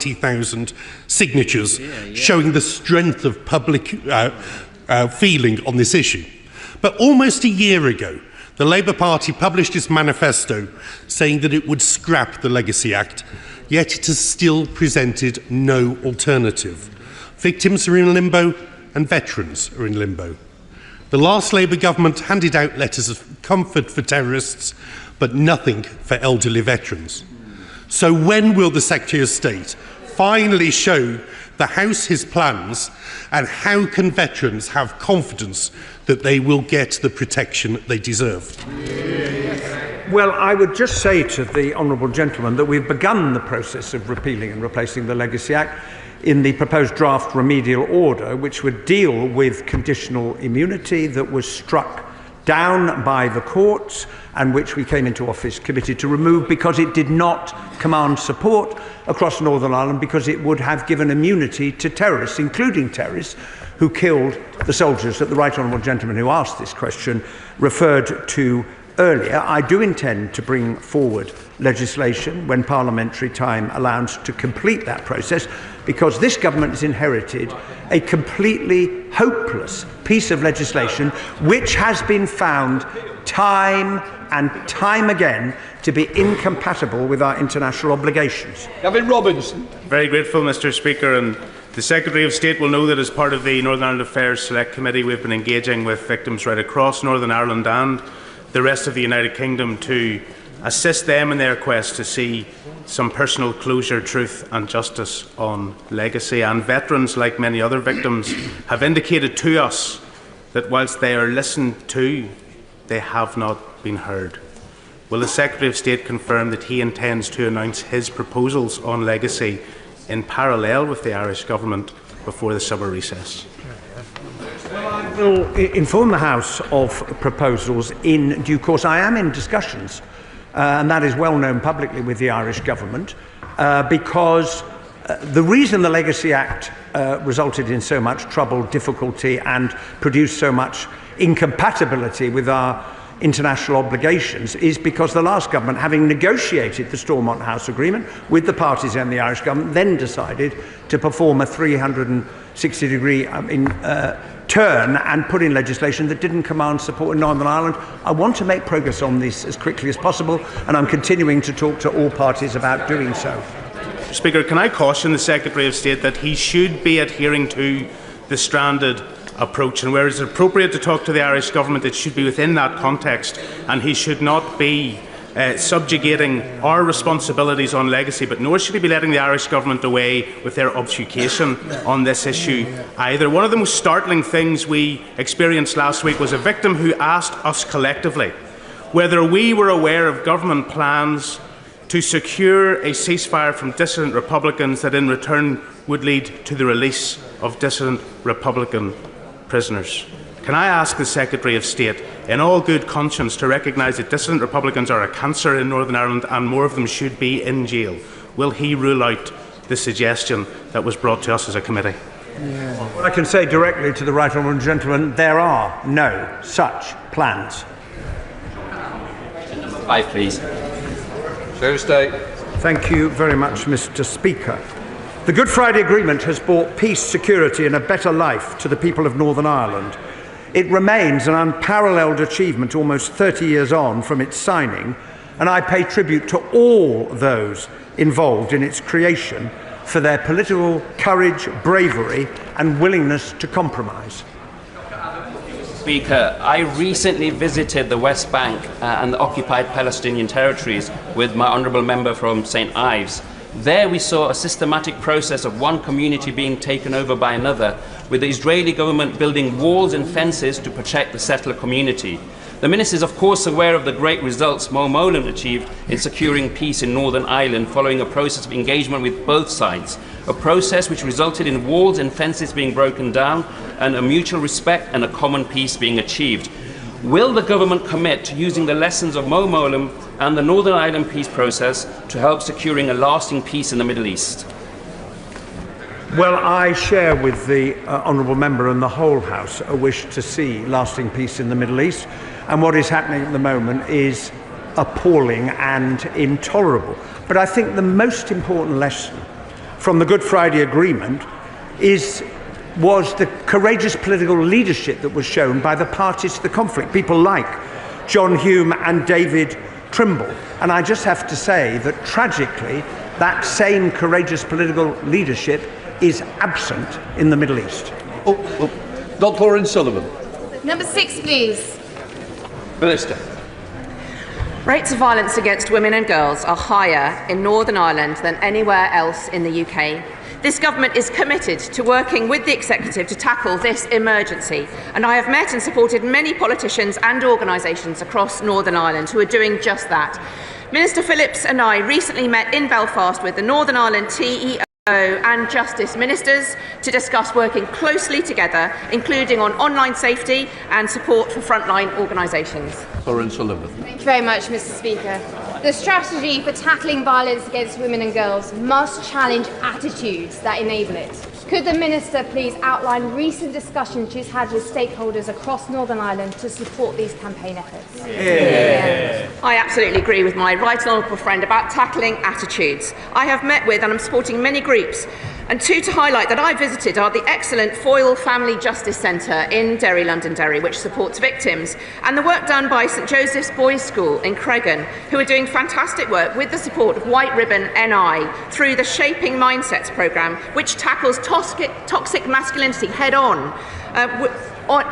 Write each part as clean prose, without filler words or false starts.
80,000 signatures, showing the strength of public feeling on this issue. But almost a year ago, the Labour Party published its manifesto saying that it would scrap the Legacy Act, yet it has still presented no alternative. Victims are in limbo and veterans are in limbo. The last Labour government handed out letters of comfort for terrorists, but nothing for elderly veterans. So when will the Secretary of State finally show the House his plans, and how can veterans have confidence that they will get the protection they deserve? Well, I would just say to the honourable gentleman that we've begun the process of repealing and replacing the Legacy Act in the proposed draft remedial order, which would deal with conditional immunity that was struck down by the courts and which we came into office committed to remove because it did not command support across Northern Ireland, because it would have given immunity to terrorists, including terrorists who killed the soldiers that the right honourable gentleman who asked this question referred to earlier. I do intend to bring forward legislation when parliamentary time allows to complete that process, because this government has inherited a completely hopeless piece of legislation which has been found time and time again to be incompatible with our international obligations. Gavin Robinson. Very grateful, Mr. Speaker, and the Secretary of State will know that as part of the Northern Ireland Affairs Select Committee, we've been engaging with victims right across Northern Ireland and the rest of the United Kingdom to assist them in their quest to see some personal closure, truth and justice on legacy. And veterans, like many other victims, have indicated to us that whilst they are listened to, they have not been heard. Will the Secretary of State confirm that he intends to announce his proposals on legacy in parallel with the Irish Government before the summer recess? I will inform the House of proposals in due course. I am in discussions, and that is well known publicly, with the Irish Government, because the reason the Legacy Act resulted in so much trouble, difficulty and produced so much incompatibility with our international obligations is because the last government, having negotiated the Stormont House Agreement with the parties and the Irish Government, then decided to perform a 360-degree turn and put in legislation that didn't command support in Northern Ireland. I want to make progress on this as quickly as possible, and I'm continuing to talk to all parties about doing so. Speaker, can I caution the Secretary of State that he should be adhering to the stranded approach, and where it is appropriate to talk to the Irish Government, it should be within that context, and he should not be subjugating our responsibilities on legacy, but nor should he be letting the Irish Government away with their obfuscation on this issue either. One of the most startling things we experienced last week was a victim who asked us collectively whether we were aware of government plans to secure a ceasefire from dissident Republicans that in return would lead to the release of dissident Republican prisoners. Can I ask the Secretary of State, in all good conscience, to recognise that dissident Republicans are a cancer in Northern Ireland and more of them should be in jail? Will he rule out the suggestion that was brought to us as a committee? Well, I can say directly to the right honourable gentleman, there are no such plans. Number 5, please. Secretary of State. Thank you very much, Mr. Speaker. The Good Friday Agreement has brought peace, security and a better life to the people of Northern Ireland. It remains an unparalleled achievement almost 30 years on from its signing, and I pay tribute to all those involved in its creation for their political courage, bravery and willingness to compromise. Speaker, I recently visited the West Bank and the occupied Palestinian territories with my honourable member from St. Ives. There we saw a systematic process of one community being taken over by another, with the Israeli government building walls and fences to protect the settler community. The Minister is of course aware of the great results Mo Mowlam achieved in securing peace in Northern Ireland following a process of engagement with both sides, a process which resulted in walls and fences being broken down and a mutual respect and a common peace being achieved. Will the government commit to using the lessons of Mo Mowlam and the Northern Ireland peace process to help securing a lasting peace in the Middle East? Well, I share with the honourable member and the whole House a wish to see lasting peace in the Middle East, and what is happening at the moment is appalling and intolerable. But I think the most important lesson from the Good Friday Agreement was the courageous political leadership that was shown by the parties to the conflict, people like John Hume and David Trimble. And I just have to say that tragically, that same courageous political leadership is absent in the Middle East. Dr. Sullivan. Number 6, please. Minister. Rates of violence against women and girls are higher in Northern Ireland than anywhere else in the UK. This government is committed to working with the executive to tackle this emergency, and I have met and supported many politicians and organisations across Northern Ireland who are doing just that. Minister Phillips and I recently met in Belfast with the Northern Ireland TEO and Justice Ministers to discuss working closely together, including on online safety and support for frontline organisations. Thank you very much, Mr. Speaker. The strategy for tackling violence against women and girls must challenge attitudes that enable it. Could the Minister please outline recent discussions she's had with stakeholders across Northern Ireland to support these campaign efforts? I absolutely agree with my right honourable friend about tackling attitudes. I have met with and I'm supporting many groups, and two to highlight that I visited are the excellent Foyle Family Justice Centre in Derry, Londonderry, which supports victims, and the work done by St Joseph's Boys' School in Cregan, who are doing fantastic work with the support of White Ribbon NI through the Shaping Mindsets programme, which tackles toxic masculinity head-on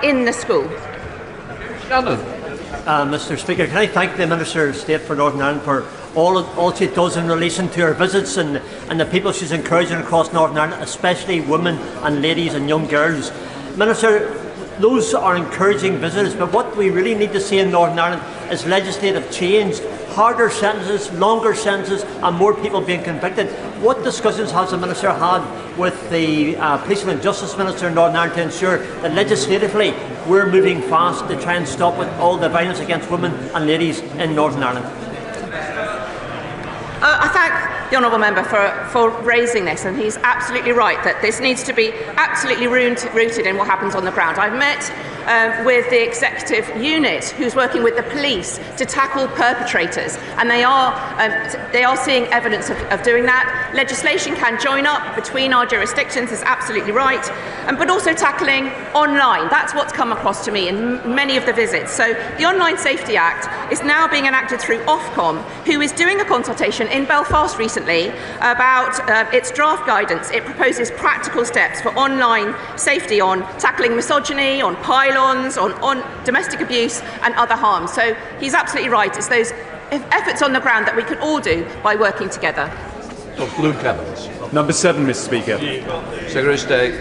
in the school. Mr. Speaker, can I thank the Minister of State for Northern Ireland for all she does in relation to her visits and the people she's encouraging across Northern Ireland, especially women and ladies and young girls. Minister, those are encouraging visits, but what we really need to see in Northern Ireland is legislative change, harder sentences, longer sentences and more people being convicted. What discussions has the Minister had with the Police and Justice Minister in Northern Ireland to ensure that legislatively we're moving fast to try and stop with all the violence against women and ladies in Northern Ireland? I thank the honourable member for raising this, and he's absolutely right that this needs to be absolutely rooted in what happens on the ground. I've met with the executive unit who's working with the police to tackle perpetrators, and they are seeing evidence of doing that. Legislation can join up between our jurisdictions, is absolutely right, but also tackling online. That's what's come across to me in many of the visits. So the Online Safety Act is now being enacted through Ofcom, who is doing a consultation in Belfast recently about its draft guidance. It proposes practical steps for online safety on tackling misogyny, on pylons, on domestic abuse and other harms. So he's absolutely right. It's those efforts on the ground that we can all do by working together. Dr. Luke Evans. Number 7, Mr. Speaker. Secretary of State.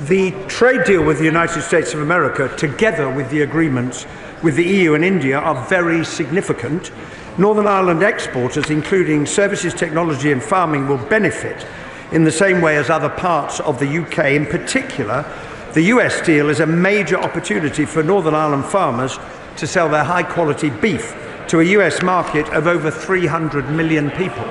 The trade deal with the United States of America, together with the agreements with the EU and India, are very significant. Northern Ireland exporters, including services, technology and farming, will benefit in the same way as other parts of the UK. In particular, the US deal is a major opportunity for Northern Ireland farmers to sell their high-quality beef to a US market of over 300 million people.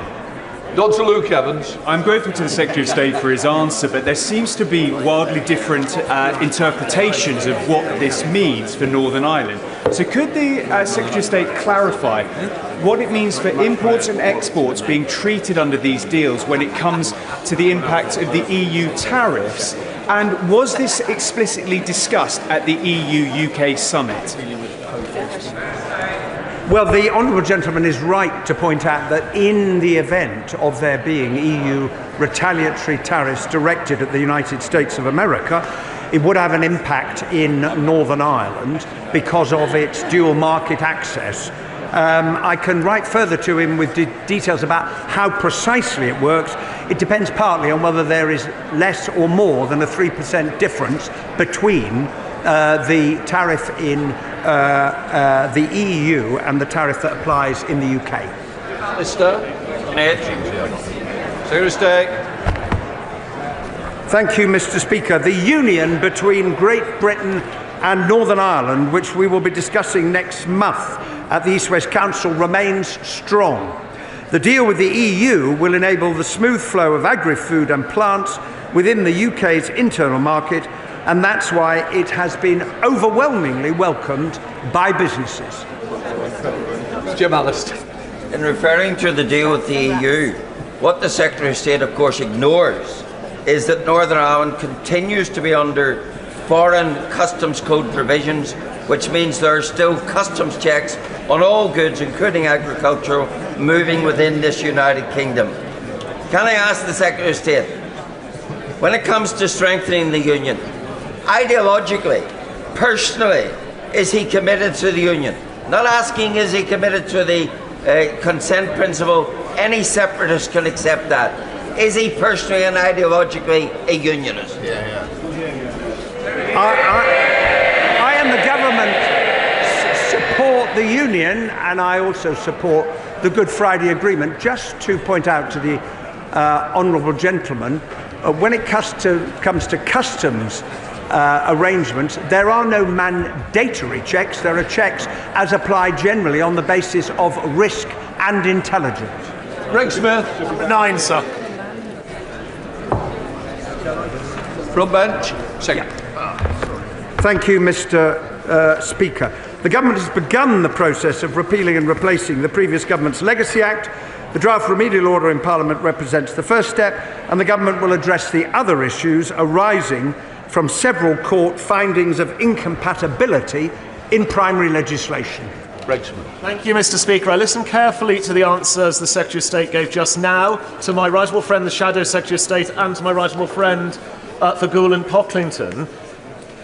Dr. Luke Evans. I'm grateful to the Secretary of State for his answer, but there seems to be wildly different interpretations of what this means for Northern Ireland. So could the Secretary of State clarify what it means for imports and exports being treated under these deals when it comes to the impact of the EU tariffs? And was this explicitly discussed at the EU-UK summit? Well, the honourable gentleman is right to point out that in the event of there being EU retaliatory tariffs directed at the United States of America, it would have an impact in Northern Ireland because of its dual market access. I can write further to him with details about how precisely it works. It depends partly on whether there is less or more than a 3% difference between the tariff in the EU and the tariff that applies in the UK. Mr. Secretary of State. Thank you, Mr. Speaker. The union between Great Britain and Northern Ireland, which we will be discussing next month at the East-West Council, remains strong. The deal with the EU will enable the smooth flow of agri-food and plants within the UK's internal market, and that's why it has been overwhelmingly welcomed by businesses. Jim Allister. In referring to the deal with the EU, What the Secretary of State, of course, ignores is that Northern Ireland continues to be under foreign customs code provisions, which means there are still customs checks on all goods, including agricultural, moving within this United Kingdom. Can I ask the Secretary of State, when it comes to strengthening the Union, ideologically, personally, is he committed to the Union? Not asking is he committed to the consent principle. Any separatist can accept that. Is he personally and ideologically a unionist? I and the government support the Union, and I also support the Good Friday Agreement. Just to point out to the honourable gentleman, when it comes to customs arrangements, there are no mandatory checks. There are checks as applied generally on the basis of risk and intelligence. Greg Smith. 9, sir. Front bench. Second. Thank you, Mr. Speaker. The government has begun the process of repealing and replacing the previous government's Legacy Act. The draft remedial order in Parliament represents the first step, and the government will address the other issues arising from several court findings of incompatibility in primary legislation. Thank you, Mr. Speaker. I listened carefully to the answers the Secretary of State gave just now to my right honourable friend, the Shadow Secretary of State, and to my right honourable friend for Goole and Pocklington.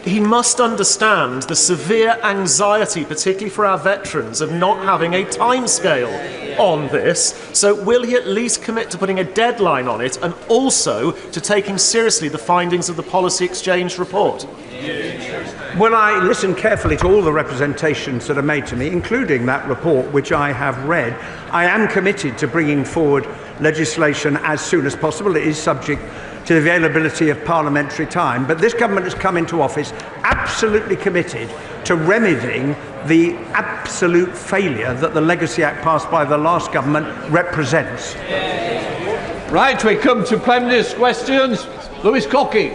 He must understand the severe anxiety, particularly for our veterans, of not having a timescale on this. So will he at least commit to putting a deadline on it, and also to taking seriously the findings of the Policy Exchange report? Well, I listened carefully to all the representations that are made to me, including that report, which I have read. I am committed to bringing forward legislation as soon as possible. It is subject to the availability of parliamentary time, but this government has come into office absolutely committed to remedying the absolute failure that the Legacy Act passed by the last government represents. Right, we come to Prime Minister's questions. Lewis Cocky.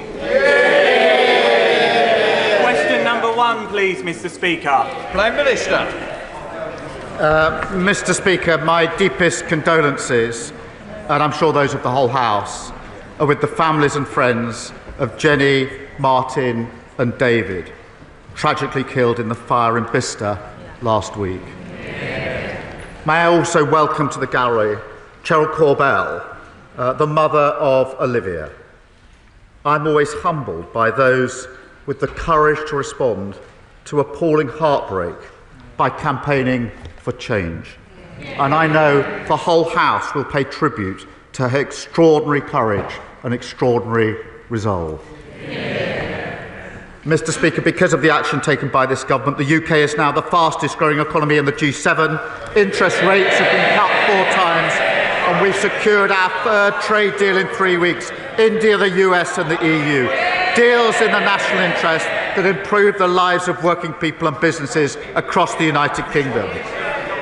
Question number 1, please, Mr. Speaker. Prime Minister. Mr. Speaker, my deepest condolences, and I'm sure those of the whole House, are with the families and friends of Jenny, Martin and David, tragically killed in the fire in Bicester last week. May I also welcome to the gallery Cheryl Corbell, the mother of Olivia. I'm always humbled by those with the courage to respond to appalling heartbreak by campaigning for change. And I know the whole House will pay tribute to her extraordinary courage and extraordinary resolve. Mr. Speaker, because of the action taken by this government, the UK is now the fastest growing economy in the G7. Interest rates have been cut 4 times, and we've secured our 3rd trade deal in 3 weeks. India, the US and the EU. Deals in the national interest that improve the lives of working people and businesses across the United Kingdom.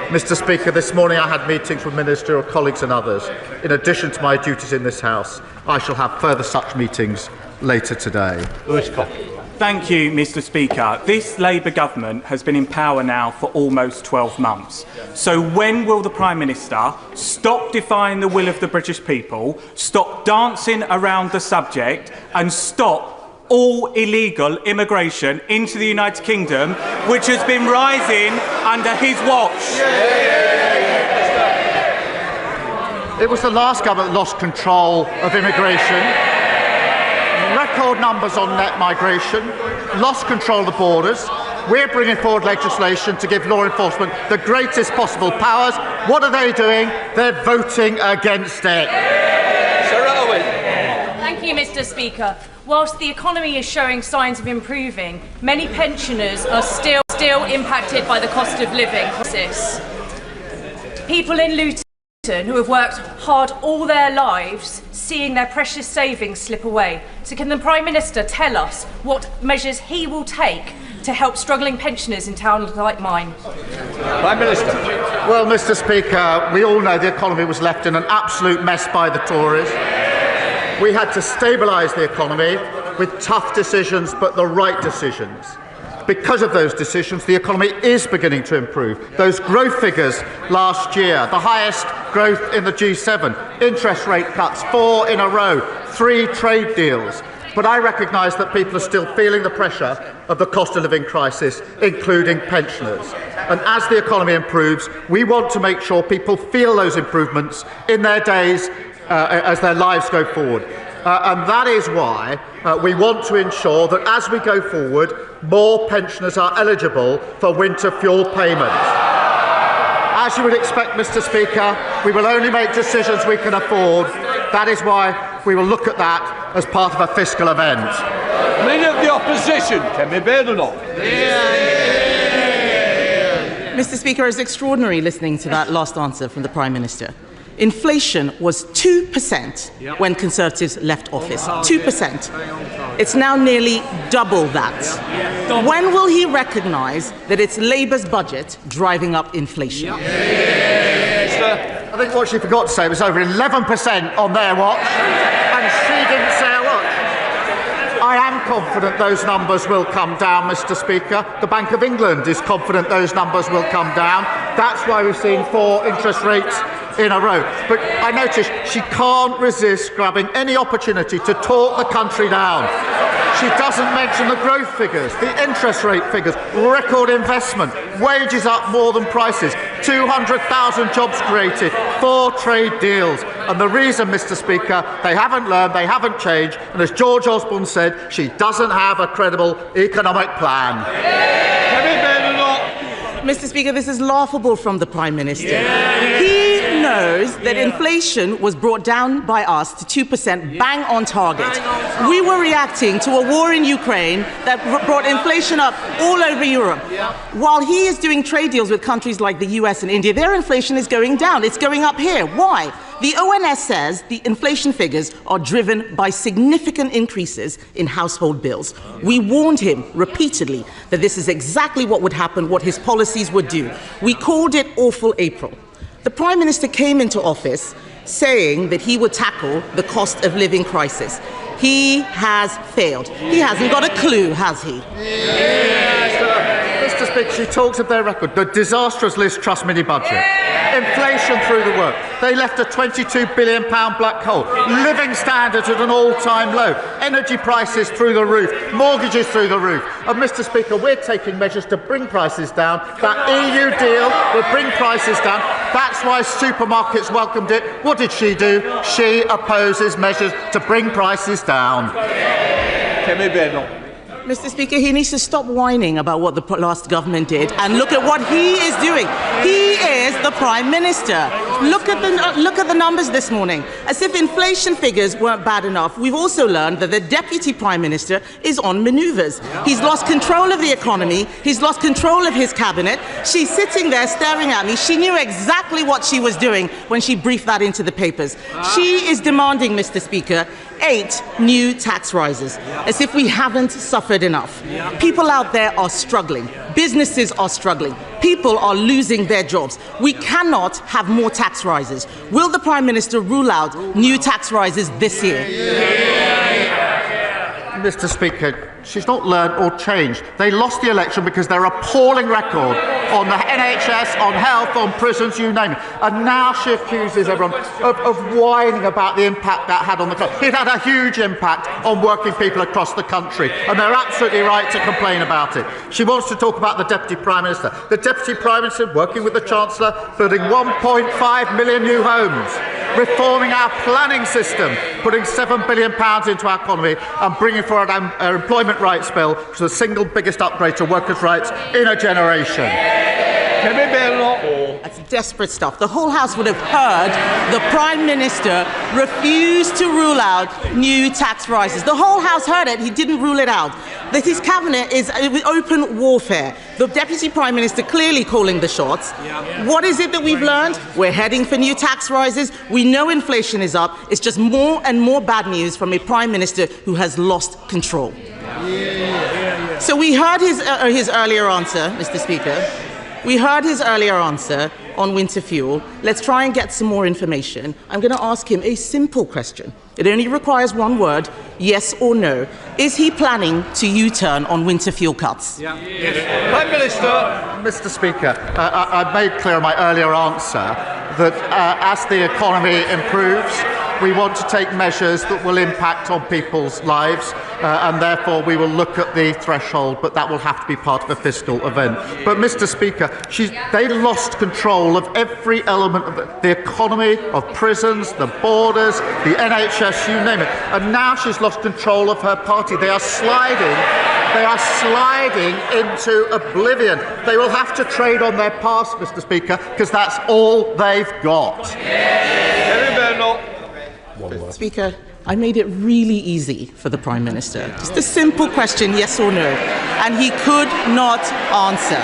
Mr. Speaker, this morning I had meetings with ministerial colleagues and others. In addition to my duties in this House, I shall have further such meetings later today. Lewis Cocky. Thank you, Mr. Speaker. This Labour government has been in power now for almost 12 months. So when will the Prime Minister stop defying the will of the British people, stop dancing around the subject and stop all illegal immigration into the United Kingdom, which has been rising under his watch? It was the last government that lost control of immigration. Record numbers on net migration, lost control of the borders. We're bringing forward legislation to give law enforcement the greatest possible powers. What are they doing? They're voting against it. Thank you, Mr. Speaker. Whilst the economy is showing signs of improving, many pensioners are still impacted by the cost of living crisis. People in Luton who have worked hard all their lives, seeing their precious savings slip away. So can the Prime Minister tell us what measures he will take to help struggling pensioners in towns like mine? Prime Minister. Well, Mr. Speaker, we all know the economy was left in an absolute mess by the Tories. We had to stabilise the economy with tough decisions, but the right decisions. because of those decisions, the economy is beginning to improve. Those growth figures last year, the highest growth in the G7, interest rate cuts, 4 in a row, 3 trade deals. But I recognise that people are still feeling the pressure of the cost of living crisis, including pensioners. And as the economy improves, we want to make sure people feel those improvements in their days as their lives go forward. And that is why we want to ensure that as we go forward, more pensioners are eligible for winter fuel payments. As you would expect, Mr. Speaker, we will only make decisions we can afford. That is why we will look at that as part of a fiscal event. Leader of the Opposition, Kemi Badenoch. Mr. Speaker, it's extraordinary listening to that last answer from the Prime Minister. Inflation was 2% when Conservatives left office. 2%. It's now nearly double that. When will he recognise that it's Labour's budget driving up inflation? I think what she forgot to say was over 11% on their watch, and she didn't say a word. I am confident those numbers will come down, Mr. Speaker. The Bank of England is confident those numbers will come down. That's why we've seen 4 interest rates in a row. But I notice she can't resist grabbing any opportunity to talk the country down. She doesn't mention the growth figures, the interest rate figures, record investment, wages up more than prices, 200,000 jobs created, 4 trade deals. And the reason, Mr. Speaker, they haven't learned, they haven't changed, and as George Osborne said, she doesn't have a credible economic plan. Mr. Speaker, this is laughable from the Prime Minister. He knows that inflation was brought down by us to 2%, bang on target. We were reacting to a war in Ukraine that brought inflation up all over Europe. While he is doing trade deals with countries like the US and India, their inflation is going down. It's going up here. Why? The ONS says the inflation figures are driven by significant increases in household bills. We warned him repeatedly that this is exactly what would happen, what his policies would do. We called it Awful April. The Prime Minister came into office saying that he would tackle the cost of living crisis. He has failed. He hasn't got a clue, has he? Mr. Speaker, she talks of their record, the disastrous Liz Truss mini-budget, inflation through the work. They left a £22 billion black hole, living standards at an all-time low, energy prices through the roof, mortgages through the roof. And Mr. Speaker, we're taking measures to bring prices down. That EU deal will bring prices down. That's why supermarkets welcomed it. What did she do? She opposes measures to bring prices down. Kemi Badenoch. Mr. Speaker, he needs to stop whining about what the last government did and look at what he is doing. He is the Prime Minister. Look at the numbers this morning. As if inflation figures weren't bad enough, we've also learned that the Deputy Prime Minister is on manoeuvres. He's lost control of the economy. He's lost control of his cabinet. She's sitting there staring at me. She knew exactly what she was doing when she briefed that into the papers. She is demanding, Mr. Speaker, 8 new tax rises, as if we haven't suffered enough. People out there are struggling. Businesses are struggling. People are losing their jobs. We cannot have more tax rises. Will the Prime Minister rule out new tax rises this year? Mr. Speaker, she's not learned or changed. They lost the election because their appalling record on the NHS, on health, on prisons, you name it. And now she accuses everyone of whining about the impact that had on the country. It had a huge impact on working people across the country, and they're absolutely right to complain about it. She wants to talk about the Deputy Prime Minister. The Deputy Prime Minister, working with the Chancellor, building 1.5 million new homes, reforming our planning system, putting £7 billion into our economy, and bringing forward our employment rights bill, which is the single biggest upgrade to workers' rights in a generation. That's desperate stuff. The whole House would have heard the Prime Minister refuse to rule out new tax rises. The whole House heard it. He didn't rule it out. That his cabinet is open warfare. The Deputy Prime Minister clearly calling the shots. What is it that we've learned? We're heading for new tax rises. We know inflation is up. It's just more and more bad news from a Prime Minister who has lost control. So we heard his earlier answer, Mr. Speaker. We heard his earlier answer on winter fuel. Let's try and get some more information. I'm going to ask him a simple question. It only requires one word. yes or no. Is he planning to U-turn on winter fuel cuts? Yeah. Yes. Prime Minister. Mr. Speaker, I made clear in my earlier answer that as the economy improves, we want to take measures that will impact on people's lives, and therefore we will look at the threshold, but that will have to be part of a fiscal event. But, Mr. Speaker, they lost control of every element of the economy, of prisons, the borders, the NHS, you name it. And now she's lost control of her party. They are sliding into oblivion. They will have to trade on their past, Mr. Speaker, because that's all they've got. Kemi Badenoch. Speaker, I made it really easy for the Prime Minister. Just a simple question, yes or no, and he could not answer.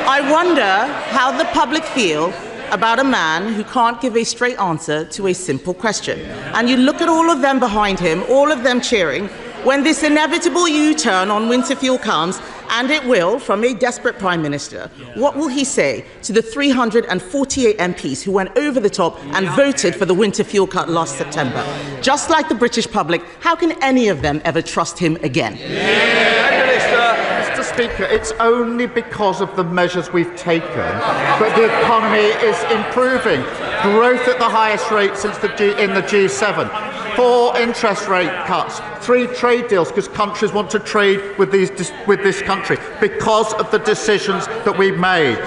I wonder how the public feel about a man who can't give a straight answer to a simple question. And you look at all of them behind him, all of them cheering, when this inevitable U-turn on winter fuel comes, and it will, from a desperate Prime Minister, what will he say to the 348 MPs who went over the top and voted for the winter fuel cut last September? Just like the British public, how can any of them ever trust him again? Mr. Speaker, it's only because of the measures we've taken that the economy is improving. Growth at the highest rate since in the G7. 4 interest rate cuts, 3 trade deals because countries want to trade with this country because of the decisions that we've made.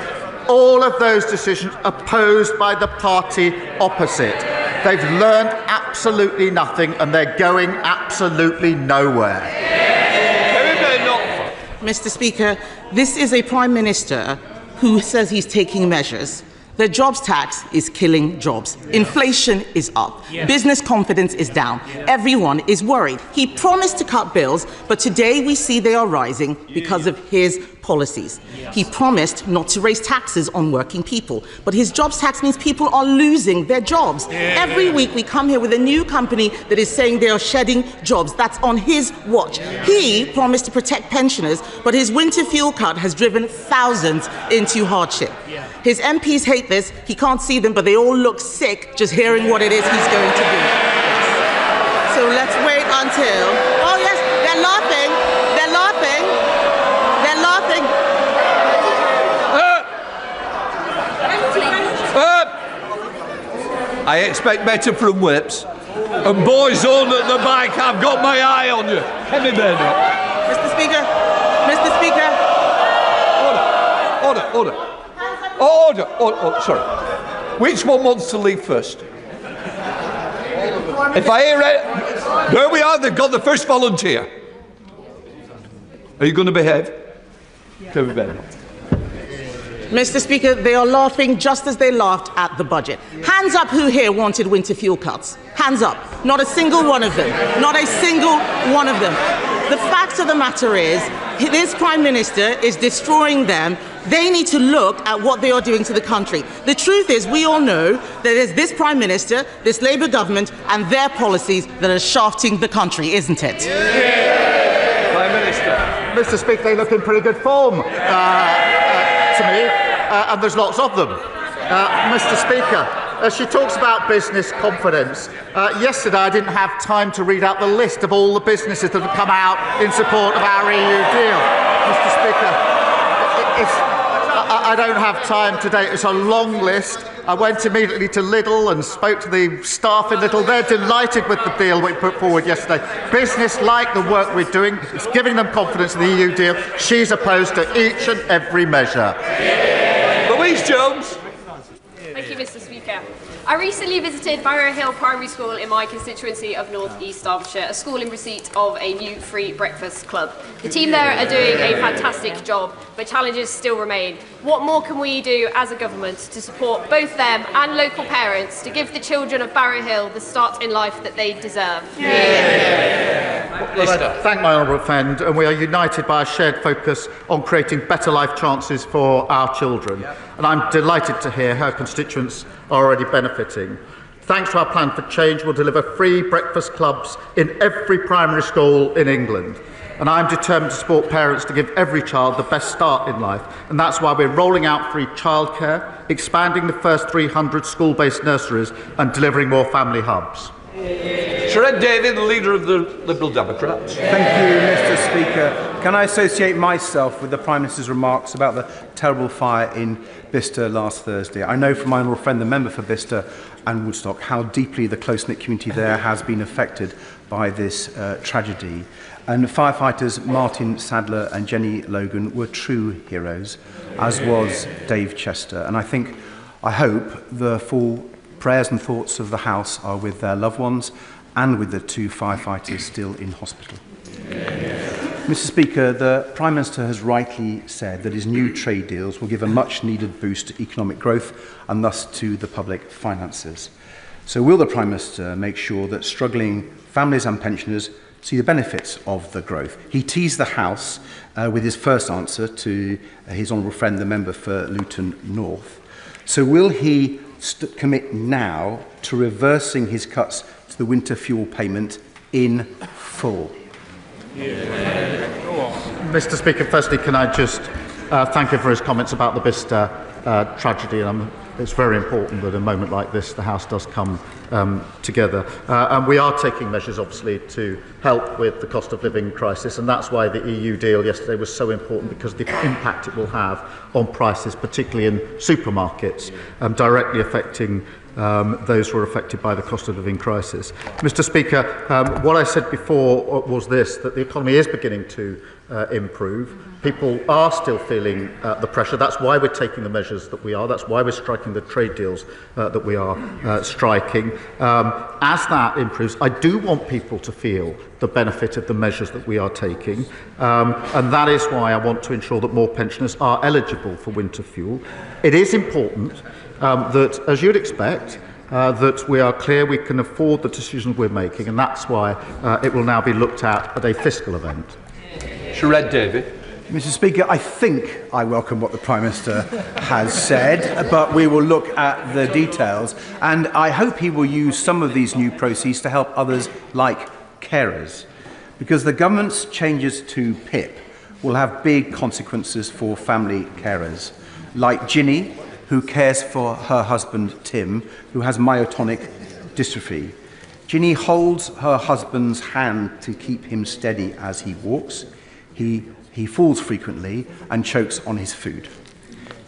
All of those decisions opposed by the party opposite. They've learned absolutely nothing and they're going absolutely nowhere. Mr. Speaker, this is a Prime Minister who says he's taking measures. The jobs tax is killing jobs. Inflation is up. Business confidence is down. Everyone is worried. He promised to cut bills, but today we see they are rising because of his policies. He promised not to raise taxes on working people, but his jobs tax means people are losing their jobs. Every week we come here with a new company that is saying they are shedding jobs. That's on his watch. He promised to protect pensioners, but his winter fuel cut has driven thousands into hardship. His MPs hate this. He can't see them, but they all look sick just hearing what it is he's going to do. So let's wait until... Oh, yes, they're laughing. They're laughing. They're laughing. I expect better from whips. And boys on at the back, I've got my eye on you. Kemi Badenoch. Mr. Speaker. Mr. Speaker. Order. Order, sorry. Which one wants to leave first? If I hear it, there we are, they've got the first volunteer. Are you going to behave? Kemi Badenoch. Mr. Speaker, they are laughing just as they laughed at the budget. Hands up who here wanted winter fuel cuts. Hands up. Not a single one of them. Not a single one of them. The fact of the matter is, this Prime Minister is destroying them. They need to look at what they are doing to the country. The truth is, we all know that there's this Prime Minister, this Labour government, and their policies that are shafting the country, isn't it? Prime Minister. Mr. Speaker, they look in pretty good form to me, and there's lots of them. Mr. Speaker, she talks about business confidence. Yesterday I didn't have time to read out the list of all the businesses that have come out in support of our EU deal. Mr. Speaker, I don't have time today. It's a long list. I went immediately to Lidl and spoke to the staff in Lidl. They're delighted with the deal we put forward yesterday. Business like the work we're doing. It's giving them confidence in the EU deal. She's opposed to each and every measure. Louise Jones. Thank you, Mr. Speaker. I recently visited Barrow Hill Primary School in my constituency of North East Derbyshire, a school in receipt of a new free breakfast club. The team there are doing a fantastic job, but challenges still remain. What more can we do as a government to support both them and local parents to give the children of Barrow Hill the start in life that they deserve? Well, I thank my honourable friend, and we are united by a shared focus on creating better life chances for our children. And I'm delighted to hear her constituents are already benefiting. Thanks to our plan for change, we'll deliver free breakfast clubs in every primary school in England. And I'm determined to support parents to give every child the best start in life. And that's why we're rolling out free childcare, expanding the first 300 school-based nurseries and delivering more family hubs. Sir Ed David, the leader of the Liberal Democrats. Thank you, Mr. Speaker. Can I associate myself with the Prime Minister's remarks about the terrible fire in Bicester last Thursday? I know from my honourable friend, the member for Bicester and Woodstock, how deeply the close-knit community there has been affected by this tragedy. And firefighters Martin Sadler and Jenny Logan were true heroes, as was Dave Chester. And I hope the full prayers and thoughts of the House are with their loved ones and with the 2 firefighters still in hospital. Mr. Speaker, the Prime Minister has rightly said that his new trade deals will give a much-needed boost to economic growth and thus to the public finances. So will the Prime Minister make sure that struggling families and pensioners see the benefits of the growth? He teased the House with his first answer to his honourable friend, the member for Luton North. So will he commit now to reversing his cuts to the winter fuel payment in full? Mr. Speaker, firstly, can I just thank him for his comments about the Bicester tragedy. And it's very important that in a moment like this, the House does come together. And we are taking measures, obviously, to help with the cost of living crisis. And that's why the EU deal yesterday was so important, because the impact it will have on prices, particularly in supermarkets, directly affecting those who are affected by the cost of living crisis. Mr. Speaker, what I said before was this, that the economy is beginning to improve. People are still feeling the pressure. That's why we're taking the measures that we are. That's why we're striking the trade deals that we are striking. As that improves, I do want people to feel the benefit of the measures that we are taking. And that is why I want to ensure that more pensioners are eligible for winter fuel. It is important that, as you'd expect, that we are clear we can afford the decisions we're making, and that's why it will now be looked at a fiscal event. Sir Ed David. Mr. Speaker, I think I welcome what the Prime Minister has said, but we will look at the details, and I hope he will use some of these new proceeds to help others like carers, because the government's changes to PIP will have big consequences for family carers, like Ginny, who cares for her husband Tim, who has myotonic dystrophy. Ginny holds her husband's hand to keep him steady as he walks. He falls frequently and chokes on his food.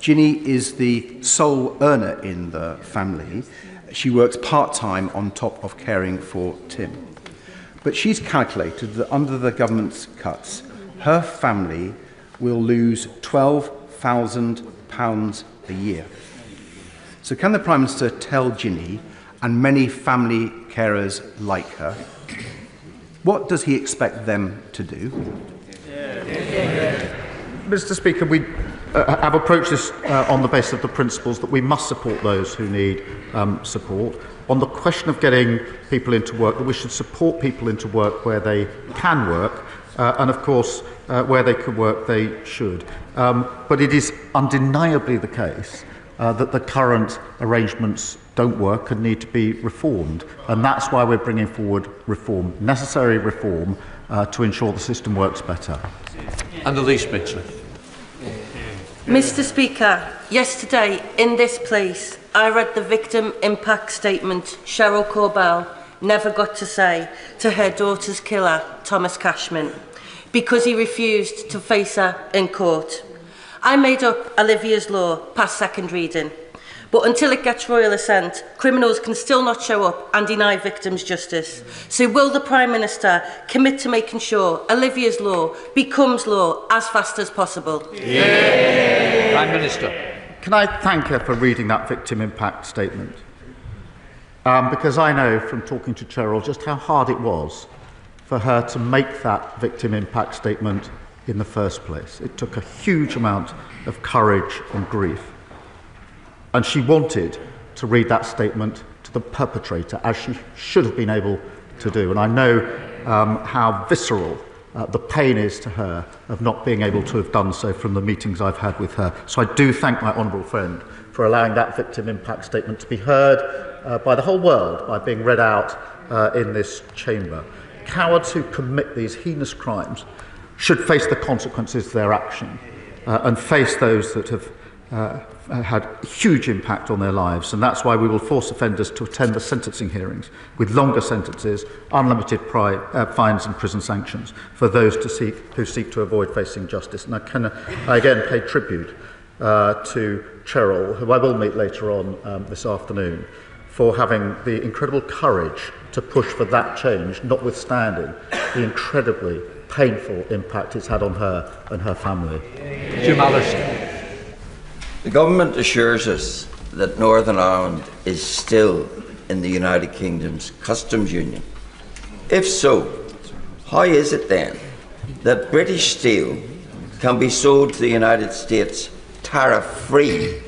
Ginny is the sole earner in the family. She works part-time on top of caring for Tim. But she's calculated that under the government's cuts, her family will lose £12,000 a year. So can the Prime Minister tell Ginny and many family carers like her, what does he expect them to do? Mr. Speaker, we have approached this on the basis of the principles that we must support those who need support. On the question of getting people into work, that we should support people into work where they can work, and of course, where they can work, they should. But it is undeniably the case that the current arrangements don't work and need to be reformed. And that's why we're bringing forward reform, necessary reform, to ensure the system works better. And Elise Mitchell. Mr. Speaker, yesterday in this place, I read the victim impact statement Cheryl Corbell never got to say to her daughter's killer, Thomas Cashman, because he refused to face her in court. I made up Olivia's Law past second reading, but until it gets royal assent, criminals can still not show up and deny victims justice. So will the Prime Minister commit to making sure Olivia's Law becomes law as fast as possible? Yeah. Prime Minister. Can I thank her for reading that victim impact statement? Because I know from talking to Cheryl just how hard it was for her to make that victim impact statement in the first place. It took a huge amount of courage and grief. And she wanted to read that statement to the perpetrator, as she should have been able to do. And I know how visceral the pain is to her of not being able to have done so from the meetings I've had with her. So I do thank my honourable friend for allowing that victim impact statement to be heard by the whole world, by being read out in this chamber. Cowards who commit these heinous crimes should face the consequences of their action and face those that have had a huge impact on their lives, and that's why we will force offenders to attend the sentencing hearings with longer sentences, unlimited fines and prison sanctions for those who seek to avoid facing justice. And I again pay tribute to Cheryl, who I will meet later on this afternoon, for having the incredible courage to push for that change, notwithstanding the incredibly painful impact it's had on her and her family. Jim Allison. The government assures us that Northern Ireland is still in the United Kingdom's customs union. If so, how is it then that British steel can be sold to the United States tariff-free,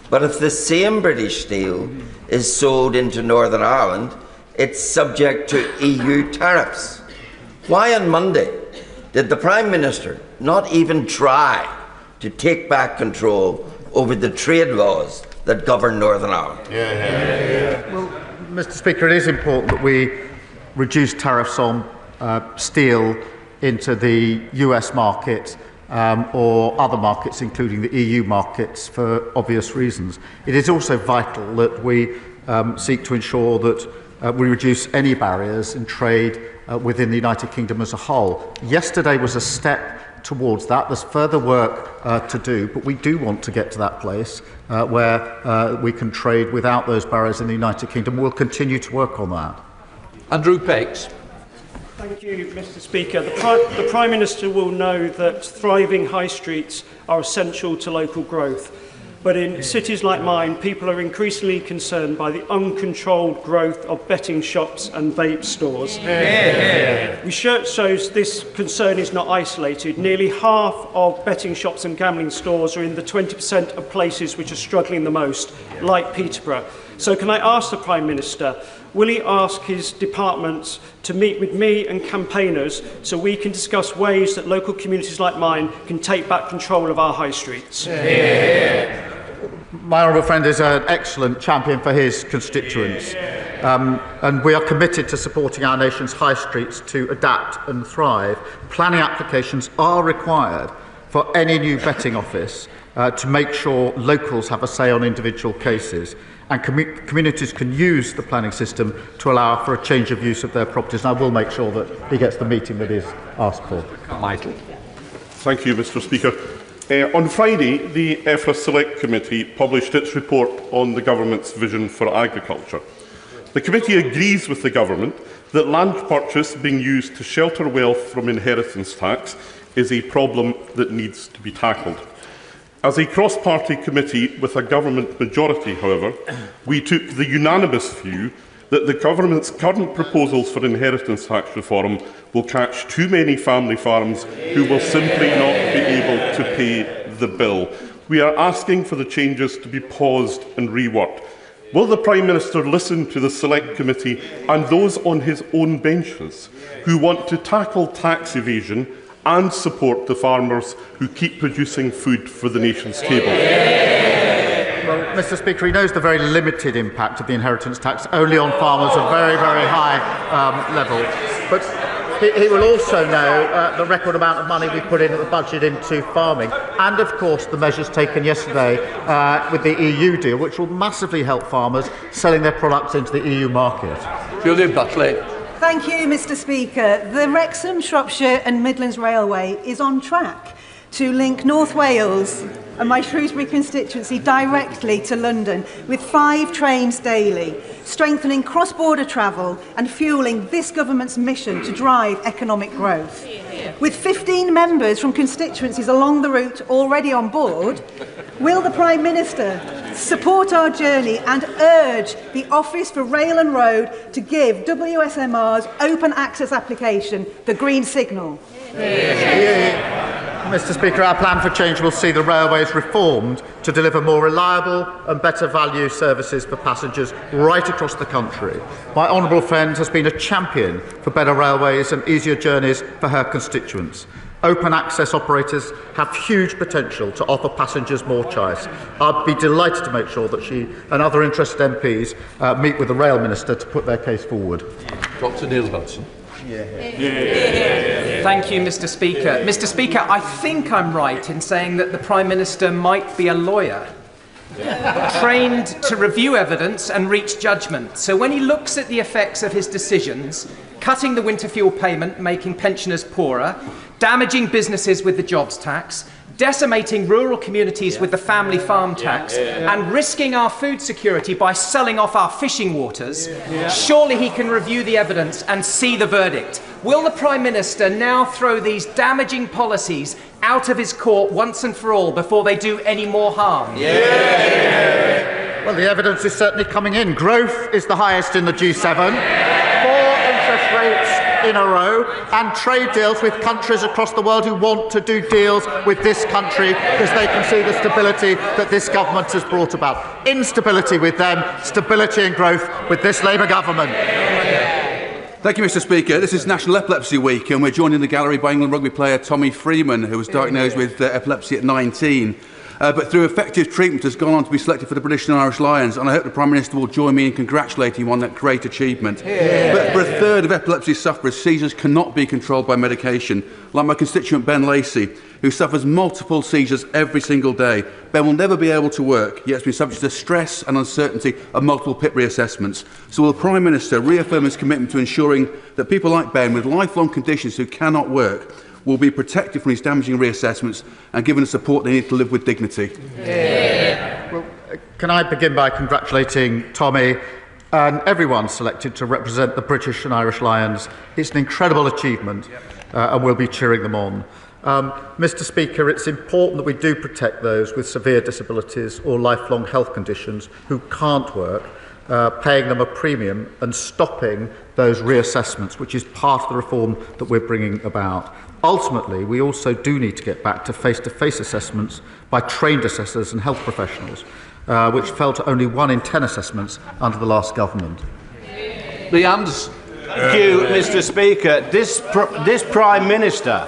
but if the same British steel is sold into Northern Ireland, it's subject to EU tariffs? Why on Monday did the Prime Minister not even try to take back control over the trade laws that govern Northern Ireland? Well, Mr. Speaker, it is important that we reduce tariffs on steel into the US market or other markets, including the EU markets, for obvious reasons. It is also vital that we seek to ensure that we reduce any barriers in trade within the United Kingdom as a whole. Yesterday was a step towards that. There's further work to do, but we do want to get to that place where we can trade without those barriers in the United Kingdom. We'll continue to work on that. Andrew Pex. Thank you, Mr. Speaker. The Prime Minister will know that thriving high streets are essential to local growth. But in cities like mine, people are increasingly concerned by the uncontrolled growth of betting shops and vape stores. Research shows this concern is not isolated. Nearly half of betting shops and gambling stores are in the 20% of places which are struggling the most, like Peterborough. So can I ask the Prime Minister, will he ask his departments to meet with me and campaigners so we can discuss ways that local communities like mine can take back control of our high streets? My honourable friend is an excellent champion for his constituents, and we are committed to supporting our nation's high streets to adapt and thrive. Planning applications are required for any new betting office to make sure locals have a say on individual cases, and communities can use the planning system to allow for a change of use of their properties. And I will make sure that he gets the meeting that is asked for. Michael. Thank you, Mr. Speaker. On Friday, the EFRA Select Committee published its report on the Government's vision for agriculture. The committee agrees with the Government that land purchase being used to shelter wealth from inheritance tax is a problem that needs to be tackled. As a cross-party committee with a Government majority, however, we took the unanimous view that the Government's current proposals for inheritance tax reform will catch too many family farms who will simply not be able to pay the bill. We are asking for the changes to be paused and reworked. Will the Prime Minister listen to the Select Committee and those on his own benches who want to tackle tax evasion and support the farmers who keep producing food for the nation's table? Well, Mr. Speaker, he knows the very limited impact of the inheritance tax, only on farmers of very, very high level. But he will also know the record amount of money we put in at the budget into farming, and of course the measures taken yesterday with the EU deal, which will massively help farmers selling their products into the EU market. Julia Butley. Thank you, Mr. Speaker. The Wrexham, Shropshire and Midlands Railway is on track to link North Wales and my Shrewsbury constituency directly to London with 5 trains daily, strengthening cross-border travel and fuelling this government's mission to drive economic growth. With 15 members from constituencies along the route already on board, will the Prime Minister support our journey and urge the Office for Rail and Road to give WSMR's open access application the green signal? Mr. Speaker, our plan for change will see the railways reformed to deliver more reliable and better value services for passengers right across the country. My honourable friend has been a champion for better railways and easier journeys for her constituents. Open access operators have huge potential to offer passengers more choice. I'd be delighted to make sure that she and other interested MPs meet with the Rail Minister to put their case forward. Dr. Neil Hudson. Thank you, Mr. Speaker. Mr. Speaker, I think I'm right in saying that the Prime Minister might be a lawyer. trained to review evidence and reach judgment. So when he looks at the effects of his decisions, cutting the winter fuel payment, making pensioners poorer, damaging businesses with the jobs tax, decimating rural communities with the family farm tax, and risking our food security by selling off our fishing waters, surely he can review the evidence and see the verdict. Will the Prime Minister now throw these damaging policies out of his court once and for all before they do any more harm? Well, the evidence is certainly coming in. Growth is the highest in the G7. 4 interest rates in a row, and trade deals with countries across the world who want to do deals with this country because they can see the stability that this government has brought about. Instability with them, stability and growth with this Labour government. Thank you, Mr. Speaker. This is National Epilepsy Week, and we're joined in the gallery by England rugby player Tommy Freeman, who was diagnosed with epilepsy at 19. But through effective treatment has gone on to be selected for the British and Irish Lions, and I hope the Prime Minister will join me in congratulating him on that great achievement. But for a third of epilepsy sufferers, seizures cannot be controlled by medication, like my constituent Ben Lacey, who suffers multiple seizures every single day. Ben will never be able to work, yet has been subject to stress and uncertainty of multiple PIP reassessments. So will the Prime Minister reaffirm his commitment to ensuring that people like Ben with lifelong conditions who cannot work will be protected from these damaging reassessments and given the support they need to live with dignity? Well, can I begin by congratulating Tommy and everyone selected to represent the British and Irish Lions. It's an incredible achievement, and we'll be cheering them on. Mr. Speaker, it's important that we do protect those with severe disabilities or lifelong health conditions who can't work, paying them a premium and stopping those reassessments, which is part of the reform that we're bringing about. Ultimately, we also do need to get back to face-to-face assessments by trained assessors and health professionals, which fell to only 1 in 10 assessments under the last government. Thank you, Mr. Speaker. This Prime Minister,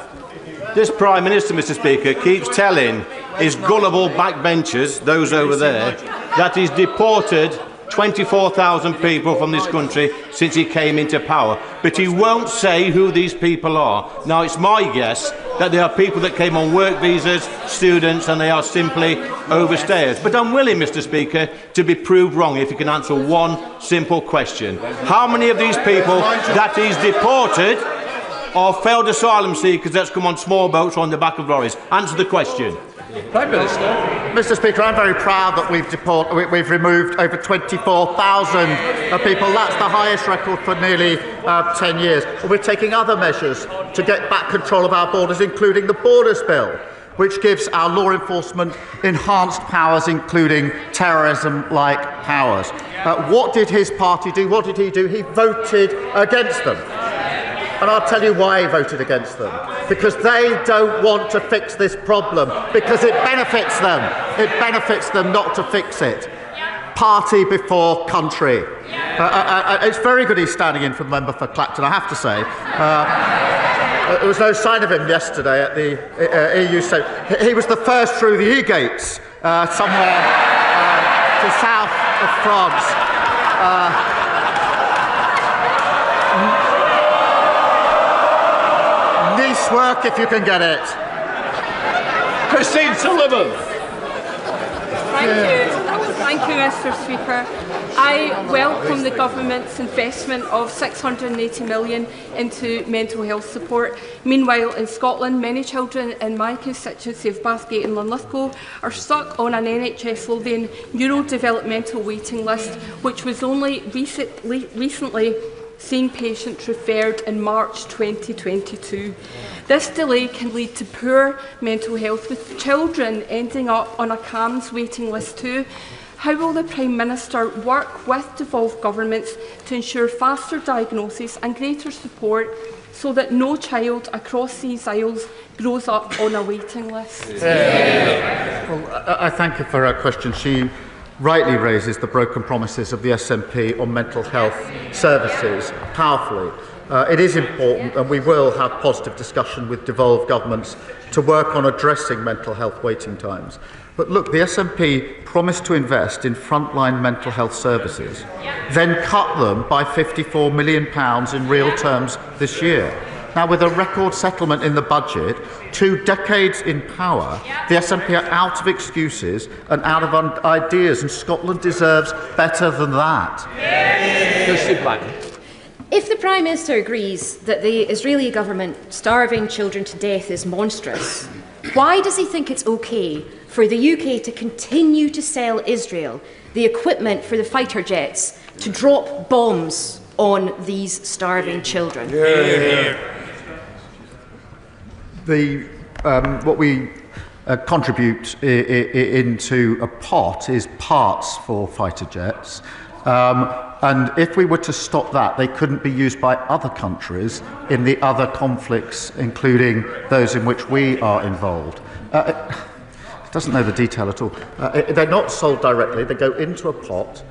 Mr. Speaker, keeps telling his gullible backbenchers, those over there, that he's deported 24,000 people from this country since he came into power, but he won't say who these people are. Now, it's my guess that they are people that came on work visas, students, and they are simply overstayers. But I'm willing, Mr. Speaker, to be proved wrong if you can answer one simple question. How many of these people that he's deported are failed asylum seekers that's come on small boats or on the back of lorries? Answer the question. Prime Minister. Mr. Speaker, I'm very proud that we've removed over 24,000 people. That's the highest record for nearly 10 years. We're taking other measures to get back control of our borders, including the Borders Bill, which gives our law enforcement enhanced powers, including terrorism-like powers. What did his party do? What did he do? He voted against them. And I'll tell you why he voted against them. Because they don't want to fix this problem. Because it benefits them. It benefits them not to fix it. Party before country. It's very good he's standing in for the member for Clacton, I have to say. There was no sign of him yesterday at the EU. So he was the first through the E-gates somewhere to south of France. Nice work if you can get it. Christine Sullivan. Thank you, Mr. Speaker. I welcome the government's investment of £680 million into mental health support. Meanwhile, in Scotland, many children in my constituency of Bathgate and Linlithgow are stuck on an NHS Lothian neurodevelopmental waiting list, which was only recently seeing patients referred in March 2022. This delay can lead to poor mental health, with children ending up on a CAMHS waiting list too. How will the Prime Minister work with devolved governments to ensure faster diagnosis and greater support so that no child across these aisles grows up on a waiting list? Well, I thank you for her question. She rightly raises the broken promises of the SNP on mental health services powerfully. It is important, and we will have positive discussion with devolved governments to work on addressing mental health waiting times. But look, the SNP promised to invest in frontline mental health services, then cut them by £54 million in real terms this year. Now, with a record settlement in the budget, 2 decades in power, the SNP are out of excuses and out of ideas, and Scotland deserves better than that. If the Prime Minister agrees that the Israeli government starving children to death is monstrous, why does he think it's okay for the UK to continue to sell Israel the equipment for the fighter jets to drop bombs on these starving children? What we contribute into a pot is parts for fighter jets. And if we were to stop that, they couldn't be used by other countries in the other conflicts, including those in which we are involved. It doesn't know the detail at all. They're not sold directly, they go into a pot.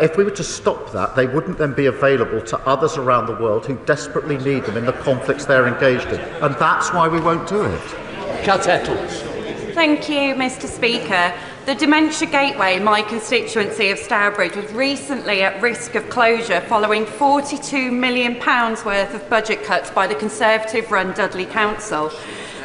If we were to stop that, they wouldn't then be available to others around the world who desperately need them in the conflicts they're engaged in. And that's why we won't do it. Thank you, Mr. Speaker. The Dementia Gateway in my constituency of Stourbridge was recently at risk of closure following £42 million worth of budget cuts by the Conservative-run Dudley Council.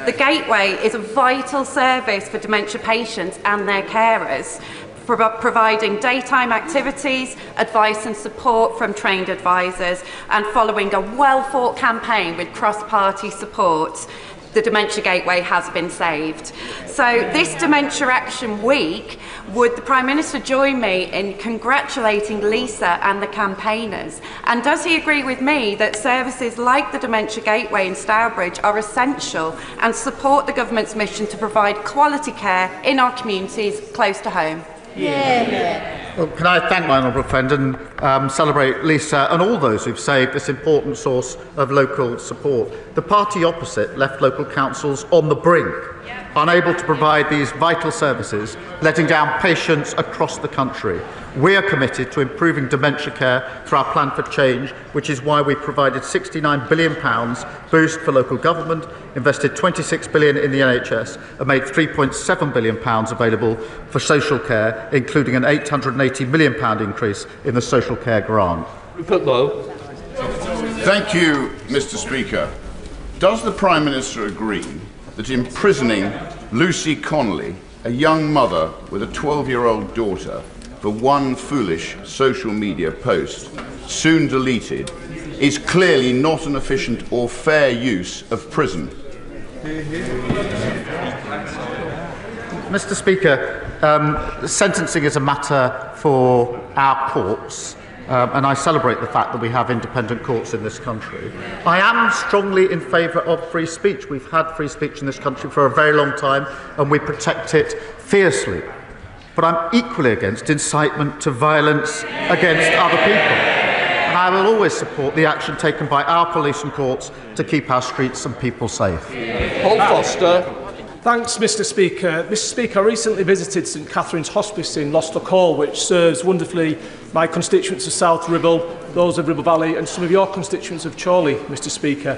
The Gateway is a vital service for dementia patients and their carers, providing daytime activities, advice and support from trained advisors, and following a well-fought campaign with cross-party support, the Dementia Gateway has been saved. So this Dementia Action Week, would the Prime Minister join me in congratulating Lisa and the campaigners? And does he agree with me that services like the Dementia Gateway in Stourbridge are essential and support the government's mission to provide quality care in our communities close to home? Well, can I thank my honourable friend and celebrate Lisa and all those who've saved this important source of local support. The party opposite left local councils on the brink, unable to provide these vital services, letting down patients across the country. We are committed to improving dementia care through our Plan for Change, which is why we provided £69 billion boost for local government, invested £26 billion in the NHS, and made £3.7 billion available for social care, including an £880 million increase in the social care grant. Thank you, Mr. Speaker. Does the Prime Minister agree that imprisoning Lucy Connolly, a young mother with a 12-year-old daughter, for one foolish social media post, soon deleted, is clearly not an efficient or fair use of prison? Mr. Speaker, sentencing is a matter for our courts, and I celebrate the fact that we have independent courts in this country. I am strongly in favour of free speech. We've had free speech in this country for a very long time, and we protect it fiercely. But I'm equally against incitement to violence against other people. And I will always support the action taken by our police and courts to keep our streets and people safe. Paul Foster. Thanks, Mr. Speaker. Mr. Speaker, I recently visited St Catherine's Hospice in Lostock Hall, which serves wonderfully my constituents of South Ribble, those of Ribble Valley, and some of your constituents of Chorley, Mr. Speaker.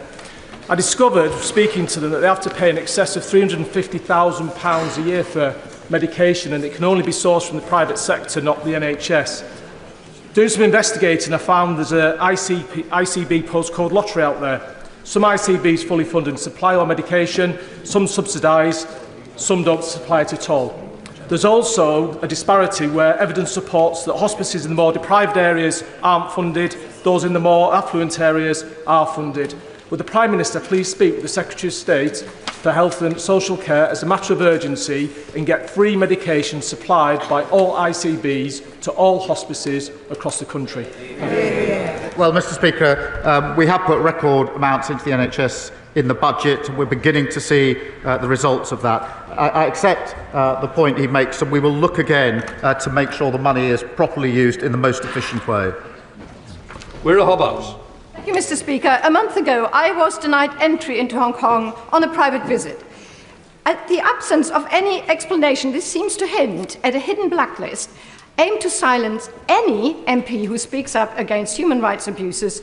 I discovered, speaking to them, that they have to pay in excess of £350,000 a year for medication, and it can only be sourced from the private sector, not the NHS. Doing some investigating, I found there's an ICB postcode lottery out there. Some ICBs fully fund and supply our medication, some subsidise, some don't supply it at all. There's also a disparity where evidence supports that hospices in the more deprived areas aren't funded, those in the more affluent areas are funded. Would the Prime Minister please speak with the Secretary of State for Health and Social Care as a matter of urgency and get free medication supplied by all ICBs to all hospices across the country? Well, Mr. Speaker, we have put record amounts into the NHS in the budget, and we're beginning to see the results of that. I accept the point he makes, and we will look again to make sure the money is properly used in the most efficient way. We're a Hobhouse. Thank you, Mr. Speaker. A month ago, I was denied entry into Hong Kong on a private visit. At the absence of any explanation, this seems to hint at a hidden blacklist aimed to silence any MP who speaks up against human rights abuses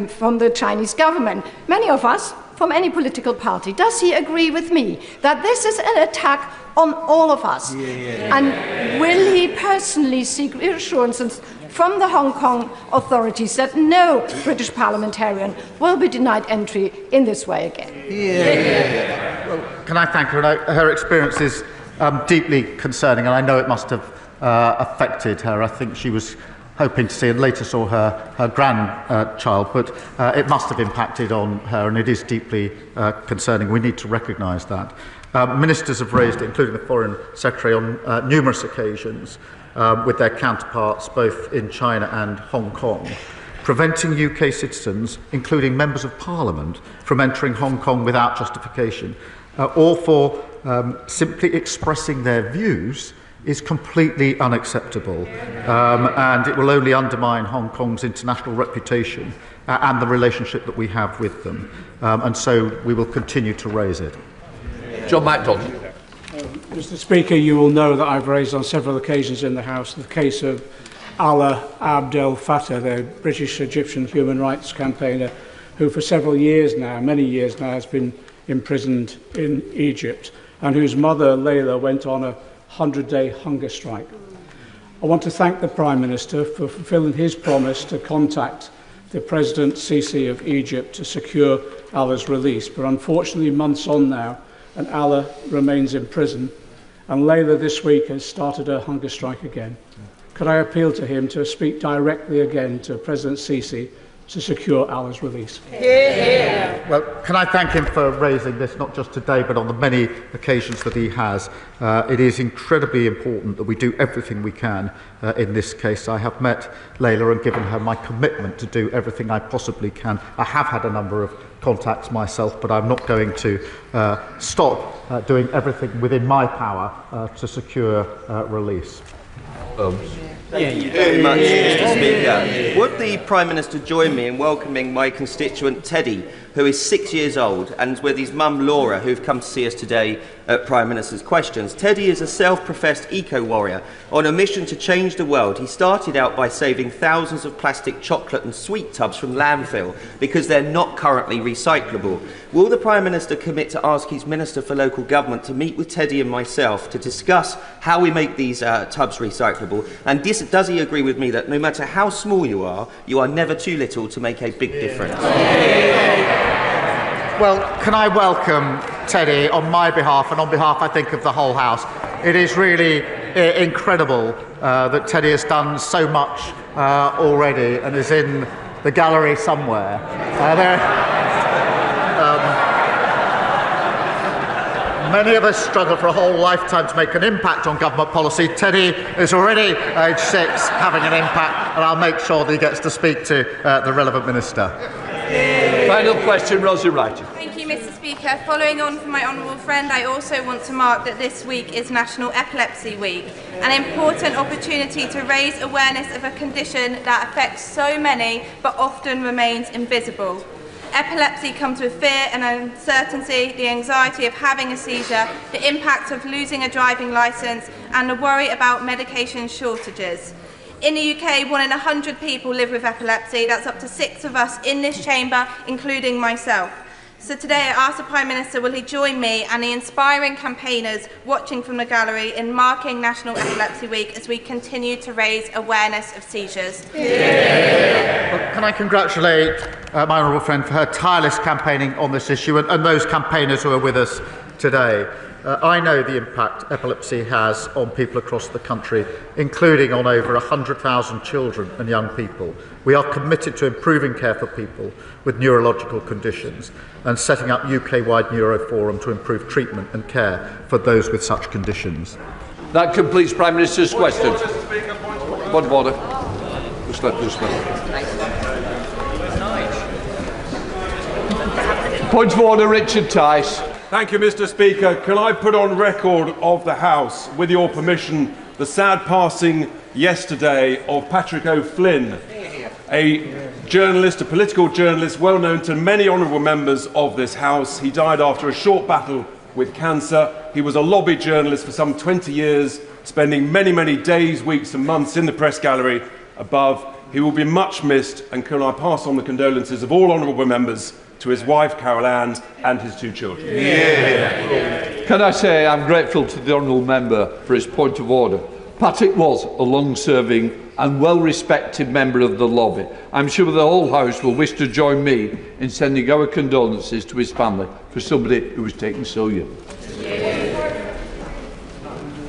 from the Chinese government. Many of us from any political party. Does he agree with me that this is an attack on all of us? And will he personally seek reassurances from the Hong Kong authorities that no British parliamentarian will be denied entry in this way again. Well, can I thank her? Her experience is deeply concerning, and I know it must have affected her. I think she was hoping to see and later saw her grandchild, but it must have impacted on her, and it is deeply concerning. We need to recognise that. Ministers have raised it, including the Foreign Secretary, on numerous occasions with their counterparts both in China and Hong Kong, preventing UK citizens, including members of Parliament, from entering Hong Kong without justification, or for simply expressing their views, is completely unacceptable, and it will only undermine Hong Kong's international reputation and the relationship that we have with them. And so we will continue to raise it. John MacDonald. Mr. Speaker, you will know that I've raised on several occasions in the House the case of Alaa Abdel Fattah, the British-Egyptian human rights campaigner, who for several years now, many years now, has been imprisoned in Egypt, and whose mother, Layla, went on a 100-day hunger strike. I want to thank the Prime Minister for fulfilling his promise to contact the President Sisi of Egypt to secure Alaa's release, but unfortunately months on now, and Alaa remains in prison, and Layla this week has started her hunger strike again. Could I appeal to him to speak directly again to President Sisi to secure Alaa's release? Well, can I thank him for raising this, not just today, but on the many occasions that he has. It is incredibly important that we do everything we can in this case. I have met Layla and given her my commitment to do everything I possibly can. I have had a number of contacts myself, but I'm not going to stop doing everything within my power to secure release. Thank you very much, Mr. Speaker. Would the Prime Minister join me in welcoming my constituent Teddy, who is 6 years old, and with his mum Laura, who've come to see us today at Prime Minister's Questions. Teddy is a self-professed eco-warrior on a mission to change the world. He started out by saving thousands of plastic chocolate and sweet tubs from landfill because they're not currently recyclable. Will the Prime Minister commit to ask his Minister for Local Government to meet with Teddy and myself to discuss how we make these tubs recyclable? And does he agree with me that no matter how small you are never too little to make a big difference? Well, can I welcome Teddy on my behalf and on behalf, I think, of the whole House. It is really incredible that Teddy has done so much already and is in the gallery somewhere. Many of us struggle for a whole lifetime to make an impact on government policy. Teddy is already age 6 having an impact, and I'll make sure that he gets to speak to the relevant minister. Final question, Rosie Wright. Thank you, Mr. Speaker. Following on from my honourable friend, I also want to mark that this week is National Epilepsy Week, an important opportunity to raise awareness of a condition that affects so many but often remains invisible. Epilepsy comes with fear and uncertainty, the anxiety of having a seizure, the impact of losing a driving licence, and the worry about medication shortages. In the UK, 1 in 100 people live with epilepsy. That's up to 6 of us in this chamber, including myself. So today I ask the Prime Minister, will he join me and the inspiring campaigners watching from the gallery in marking National Epilepsy Week as we continue to raise awareness of seizures? Well, can I congratulate my honourable friend for her tireless campaigning on this issue and those campaigners who are with us today. I know the impact epilepsy has on people across the country, including on over 100,000 children and young people. We are committed to improving care for people with neurological conditions and setting up UK-wide Neuroforum to improve treatment and care for those with such conditions. That completes Prime Minister's questions. Point of order. Point of order, Richard Tice. Thank you, Mr. Speaker. Can I put on record of the House, with your permission, the sad passing yesterday of Patrick O'Flynn, a journalist, a political journalist, well known to many honourable members of this House. He died after a short battle with cancer. He was a lobby journalist for some 20 years, spending many, many days, weeks and months in the press gallery above. He will be much missed, and can I pass on the condolences of all honourable members to his wife, Carol Ann, and his 2 children. Can I say I'm grateful to the honourable member for his point of order. Patrick was a long-serving and well-respected member of the lobby. I'm sure the whole House will wish to join me in sending our condolences to his family for somebody who was taken so young.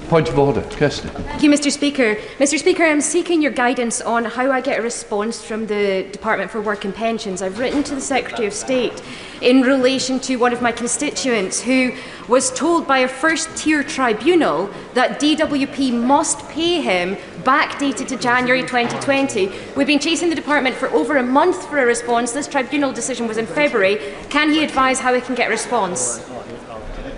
Point of order, Kirsty. Thank you, Mr. Speaker. Mr. Speaker, I'm seeking your guidance on how I get a response from the Department for Work and Pensions. I've written to the Secretary of State in relation to one of my constituents who was told by a first-tier tribunal that DWP must pay him, backdated to January 2020. We've been chasing the department for over a month for a response. This tribunal decision was in February. Can he advise how we can get a response?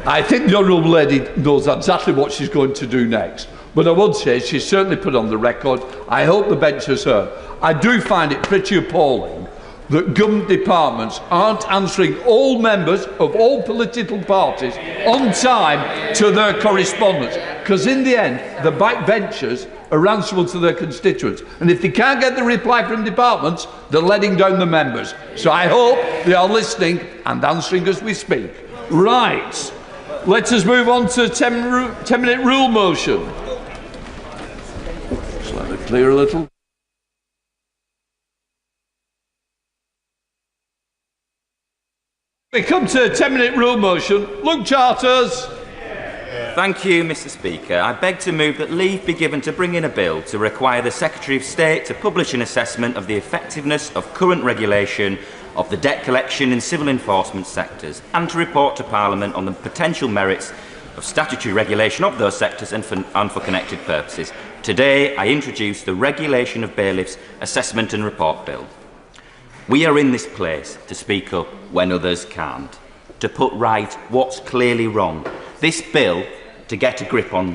I think the Honourable Lady knows exactly what she's going to do next. But I would say she's certainly put on the record. I hope the bench has heard. I do find it pretty appalling that government departments aren't answering all members of all political parties on time to their correspondence. Because in the end, the backbenchers are answerable to their constituents. And if they can't get the reply from departments, they're letting down the members. So I hope they are listening and answering as we speak. Right. Let us move on to 10-minute rule motion. Slightly clear a little. We come to 10-minute rule motion. Luke Charters. Thank you, Mr. Speaker. I beg to move that leave be given to bring in a bill to require the Secretary of State to publish an assessment of the effectiveness of current regulation of the debt collection in civil enforcement sectors and to report to Parliament on the potential merits of statutory regulation of those sectors and for connected purposes. Today, I introduce the Regulation of Bailiffs Assessment and Report Bill. We are in this place to speak up when others can't, to put right what's clearly wrong. This bill, to get a grip on